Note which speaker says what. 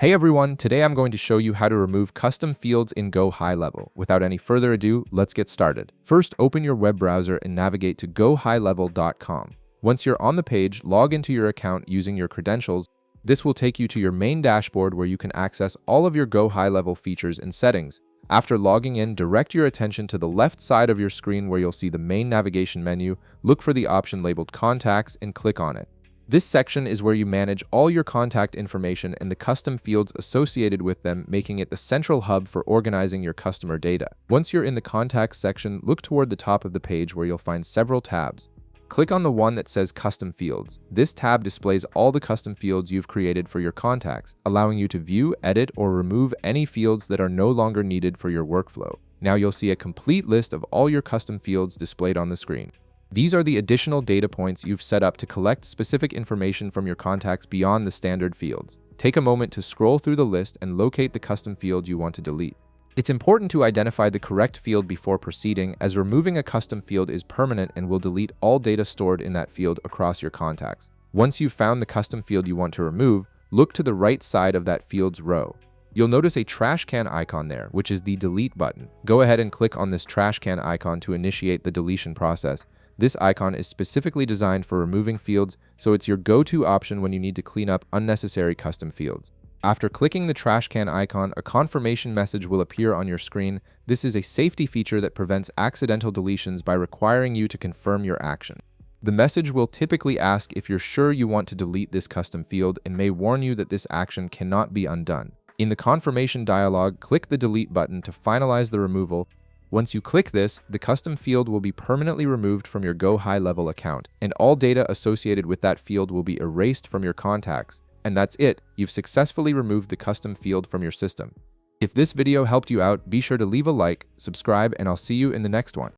Speaker 1: Hey everyone, today I'm going to show you how to remove custom fields in GoHighLevel. Without any further ado, let's get started. First, open your web browser and navigate to GoHighLevel.com. Once you're on the page, log into your account using your credentials. This will take you to your main dashboard where you can access all of your GoHighLevel features and settings. After logging in, direct your attention to the left side of your screen where you'll see the main navigation menu. Look for the option labeled Contacts and click on it. This section is where you manage all your contact information and the custom fields associated with them, making it the central hub for organizing your customer data. Once you're in the Contacts section, look toward the top of the page where you'll find several tabs. Click on the one that says Custom Fields. This tab displays all the custom fields you've created for your contacts, allowing you to view, edit, or remove any fields that are no longer needed for your workflow. Now you'll see a complete list of all your custom fields displayed on the screen. These are the additional data points you've set up to collect specific information from your contacts beyond the standard fields. Take a moment to scroll through the list and locate the custom field you want to delete. It's important to identify the correct field before proceeding, as removing a custom field is permanent and will delete all data stored in that field across your contacts. Once you've found the custom field you want to remove, look to the right side of that field's row. You'll notice a trash can icon there, which is the delete button. Go ahead and click on this trash can icon to initiate the deletion process. This icon is specifically designed for removing fields, so it's your go-to option when you need to clean up unnecessary custom fields. After clicking the trash can icon, a confirmation message will appear on your screen. This is a safety feature that prevents accidental deletions by requiring you to confirm your action. The message will typically ask if you're sure you want to delete this custom field and may warn you that this action cannot be undone. In the confirmation dialog, click the delete button to finalize the removal. Once you click this, the custom field will be permanently removed from your GoHighLevel account, and all data associated with that field will be erased from your contacts. And that's it, you've successfully removed the custom field from your system. If this video helped you out, be sure to leave a like, subscribe, and I'll see you in the next one.